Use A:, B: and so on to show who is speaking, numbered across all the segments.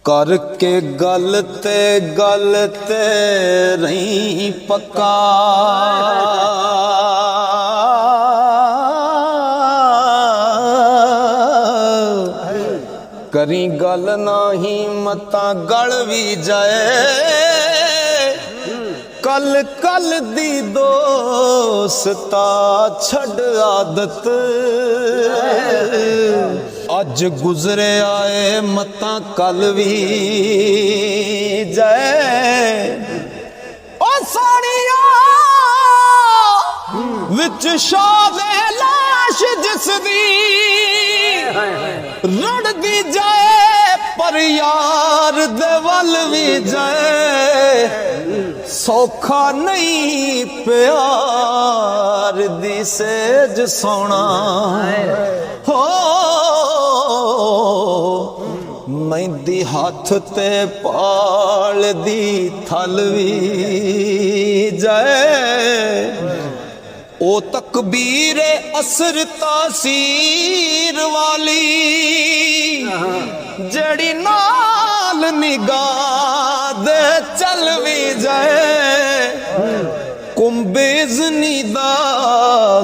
A: करके गल ते रही पक्का करी गल नाही मता गल भी जाए कल कल दी दोस्ता छड़ आदत अज गुजरे आए मता कल भी जाए ओ सोनिया विच शादे लाश जिसदी रड़दी जाए पर यार दे वल भी जाए सौखा नहीं प्यार दी सेज सोना हो मेहंदी हाथ ते पाल दी थल भी जाए ओ तकबीर असर तासीर वाली जड़ी नाल निगाह दे चल भी जाए कुंबेज़नी दा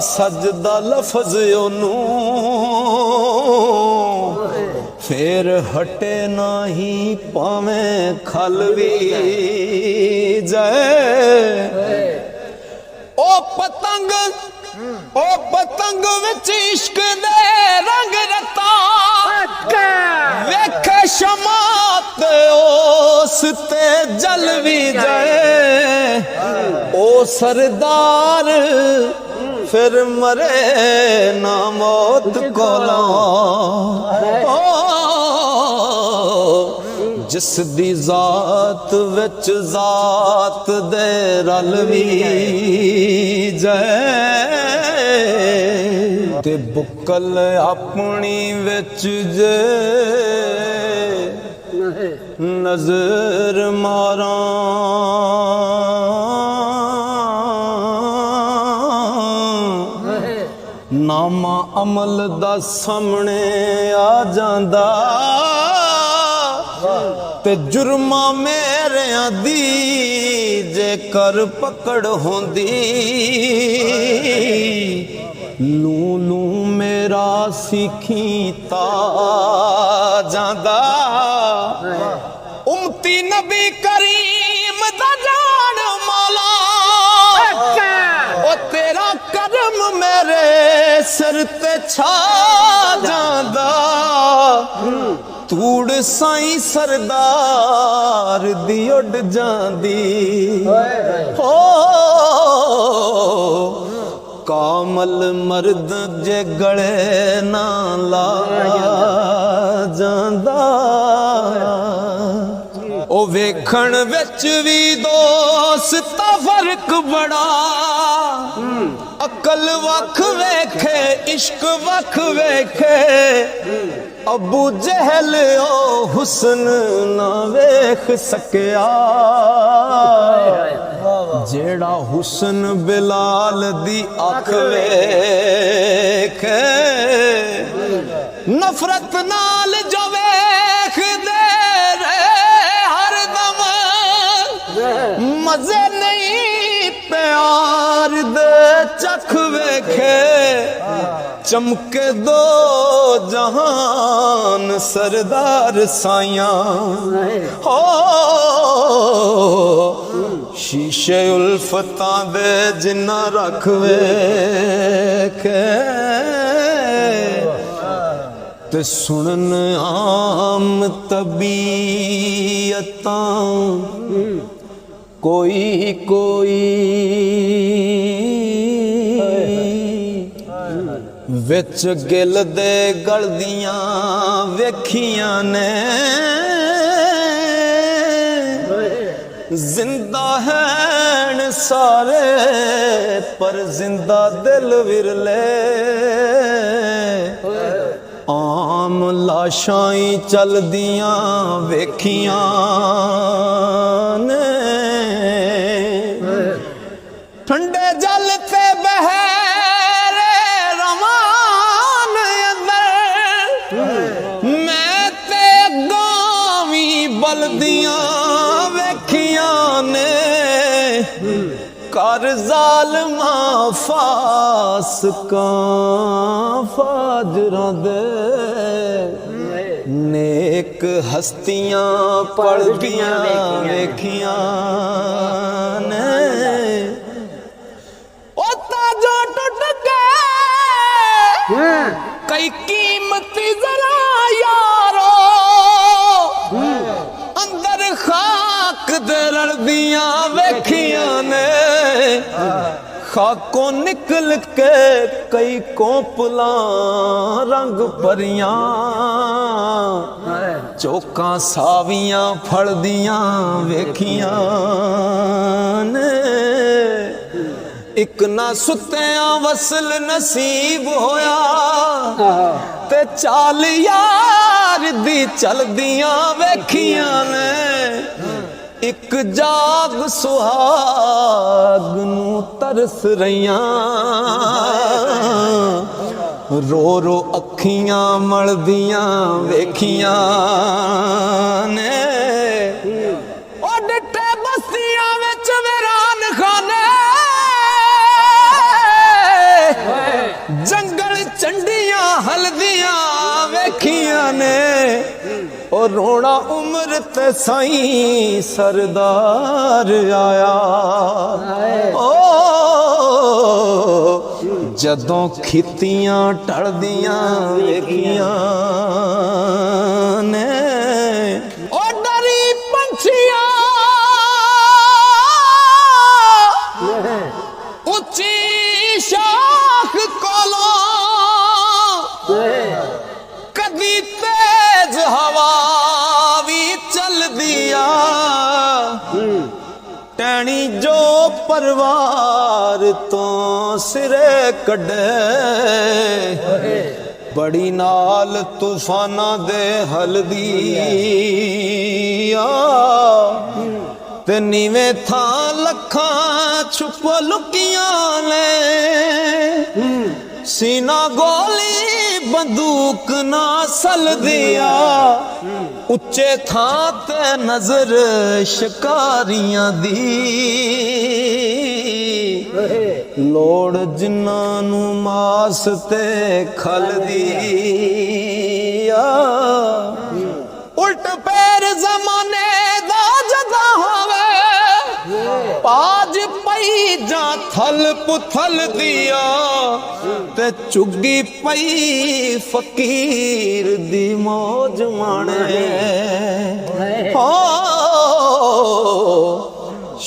A: सजदा लफज ओनू फिर हटे नाही पावे खल भी जाए ओ पतंग विच इश्क दे रंग रता वेखे शमा ते उस ते जल भी जाए ओ सरदार फिर मरे ना मौत कोलों जिस दी जात विच जात दे रल भी जाए ते बुकल अपनी विच जे नजर मारा नामा अमल दा सामने आ जांदा ते जुर्मा मेरे दी जेकर पकड़ होंदी लू लू मेरा सीखी ता जांदा उम्मती नबी करीम दा जान मौला ओ तेरा करम मेरे सिर ते छा जांदा तूड़ साई सरदार दी उड़ जांदी हो कामल मर्द जे गले ना लाया जांदा ओ वेखण विच भी दोस्ता फर्क बड़ा अकल वख वेखे इश्क वख वेखे अबू जहल ओ हुसन ना वेख सकिया जेड़ा हुसन बिलाल दी अख वेखे नफरत नाल जो वेख दे हर दम मजे नहीं प्यार दे चख वेखे चमके दो जहान सरदार साइया हो शीशे उल्फतां दे जिन्ना रख वेखे ते सुनन आम तबीयतां कोई कोई विच गिल दे गलदियां वेखियां ने जिंदा हैन सारे पर जिंदा दिल विरले आम लाशां चलदियां वेखियां ने ठंडे जल ते बहरे रवान अंदर मैं ते गावी बलदियां वेखियां ने कर जालमा फासकां फाजरां दे नेक हस्तियां पढ़दियां वेखियां ने ओ ताजो टुट गए कई कीमती जरा यारो अंदर खाक दे रलदियां वेखियां ने खाकों निकल के कई कोपला रंग भरियां चौकां सावियां फड़दियां वेखियां ने एक ना सुत्तिया वसल नसीब होया ते चाल यार दी चलदियां वेखियां ने एक जाग सुहाग नू तरस रहियां रो रो अखियां मलदियां वेखियां ने ओ डिटे बस्तियां विच वीरान खाने जंगल चंडियां हल्दियां वेखियां ने और रोना उम्र ते साईं सरदार आया ओ जदों खितियां टलदियां वेखियां ने ओ डरी पंछियां उच्ची शाख कोलों कदी तेज हवा भी चल दिया टैनी जो परवार तो सिरे कड़े बड़ी नाल तूफाना दे हल्दिया ते नीवें था लखां छुप लुकियां ने सीना गोली बंदूक ना सल दिया उच्चे थां ते नजर शिकारियां दी लोड़ जिन्ना नू मास ते खल दिया उल्ट पैर जमाने दा जदा होवे पाज पई जा थल पुथल दिया ते चुगी पई फकीर दी मौज माणे हो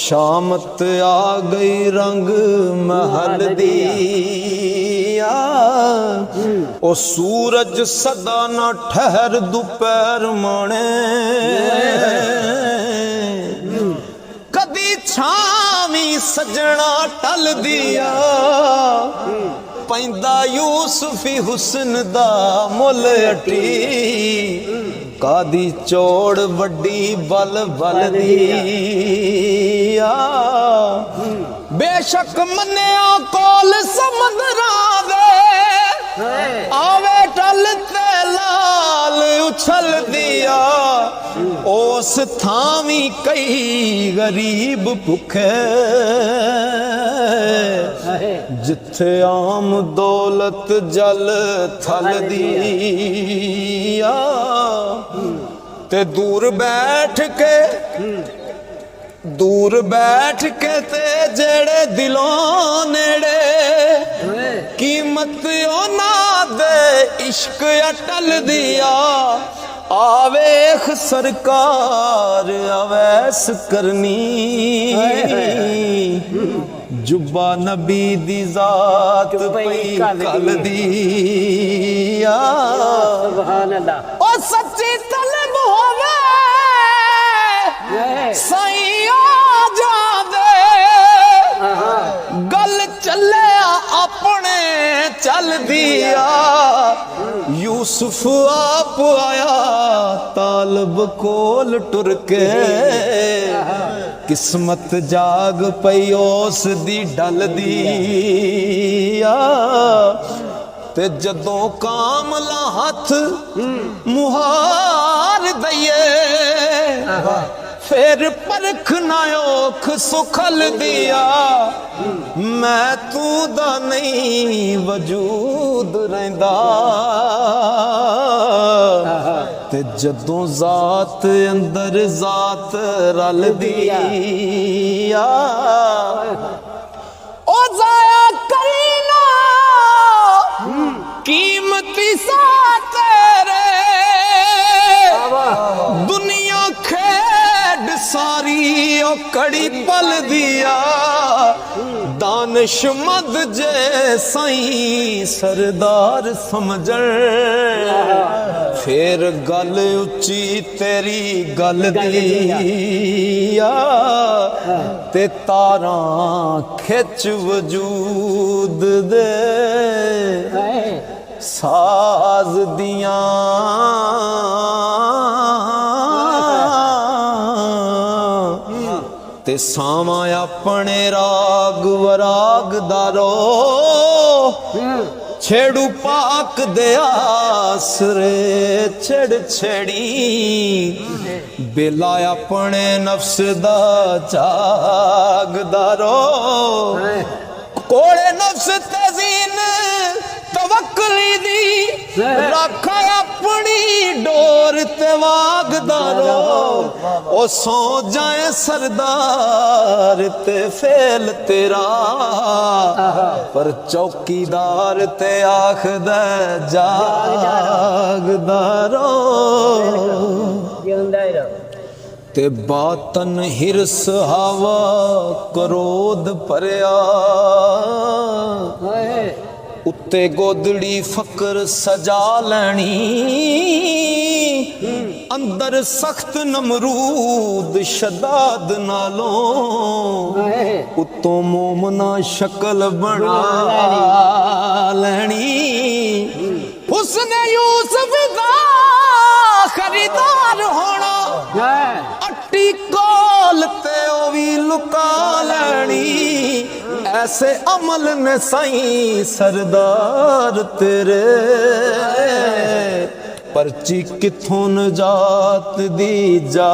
A: शामत आ गई रंग महल दिया ओ सूरज सदा ना ठहर दोपहर माणे कदी छावी सजना टल दिया पैंदा यूसुफी हुस्न दा मुल अटी कादी चोड़ वड्डी बल बल दिया बेशक मन्या कोल समुद्रा दे आवे टल ते लाल उछल दिया ओस थावी कई गरीब भुखे जिथे आम दौलत जल थल दिया ते दूर बैठ के ते जेड़े दिलों नेड़े कीमत ना दे इश्क अटल दिया आवेख सरकार अवैस करनी जुब्बा नबी दी जात पई कल दिया सुभान अल्लाह ओ सच्ची तलब होवे साईं आ जादे गल चले अपने चल दिया यूसुफ आप आया तालब कोल टुर के किस्मत जाग पई उस दी डल दिया ते जदों कामला हथ मुहार दईए फिर परख ना औख सुखल दिया मैं तू दा नहीं वजूद रहिंदा ते जदों जात अंदर जात रल दिया ओ जाया करीना कीमती सा तेरे दुनिया खेड सारी ओ कड़ी पल दिया दानिशमंद जे साईं सरदार समझण फिर गल उच्ची तेरी गल दिया ते तारां खिच वजूद दे साज दियां ते सामा अपने राग वराग दारो छेड़ू पाक दे आसरे छेड़ छेड़ी बेला अपने नफ्स दा जागदारो कोड़े नफ्स तजीन तवक्कली दी रखा अपनी डोर ते वागदारो ओ सो जाए सरदार ते फेल तेरा पर चौकीदार ते आखदा जागदारो ते बातन हिरस हवा क्रोध भरिया उत्ते गोदड़ी फकर सजा लैनी अंदर सख्त नमरूद शदाद नालों उत्तों मोमना शक्ल बना लैनी हुस्न यूसुफ दा खरीदार होना अट्टी कोल ते ओ भी लुका लैनी ऐसे अमल ने साईं सरदार तेरे परची किथों नजात दी जा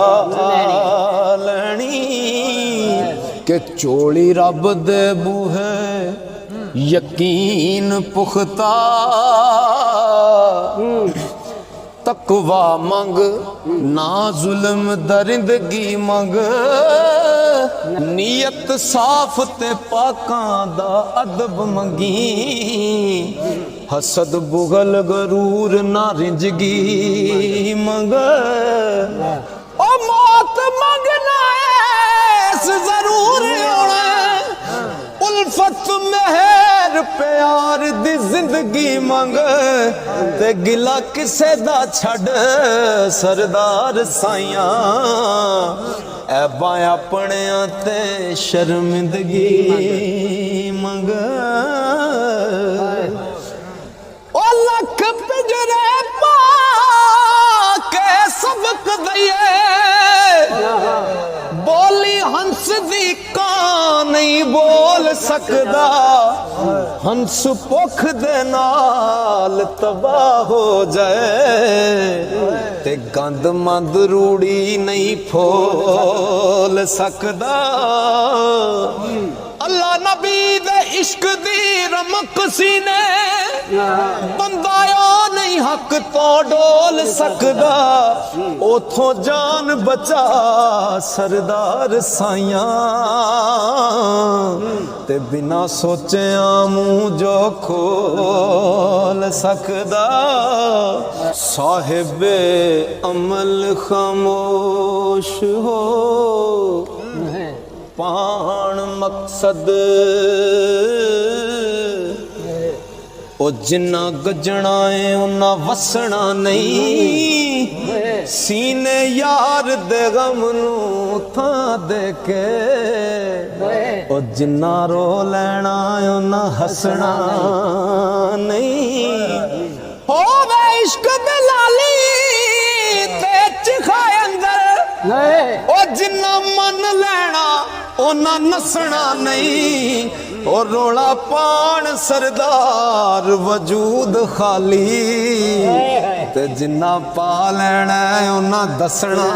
A: लैनी के चोली रब दे बूहे यकीन पुख्ता तकवा मंग ना जुल्म दरिंदगी मंग नीयत साफ ते पाकां दा अदब मंगी हसद बुगल गरूर ना रिंजगी मंग ओ मौत मंगना ऐस जरूर होना उल्फत मेहर प्यार दी जिंदगी मंग ते गिला किसे दा छड़ सरदार साइयां ऐबां अपनियां ते शर्मिंदगी मंग ओ लख पिंजरे पा के सबक दइए बोली हंस दी कां नहीं बोल सकदा हंस भुख दे नाल तबाह हो जाए ते गंद मंद रूड़ी नहीं फोल सकदा अल्लाह नबी दे इश्क दी रमक सीने बंदा नहीं हक तो डोल सकदा ओथों जान बचा सरदार साइयां ते बिना सोचे मुंह जो खोल सकदा साहिबे अमल खामोश हो पाण मकसद ओ जिन्ना गजना है उन्ना वसना नहीं सीने यार दे गम नू था दे के ओ जिन्ना रो लेना है उन्ना हसना नहीं हो वे इश्क दे लाली ते चिखाए अंदर ओ जिन्ना मन लेना ओना नसना नहीं और रोला पान सरदार वजूद खाली ते जिन्ना पा लेना उन्ना दसना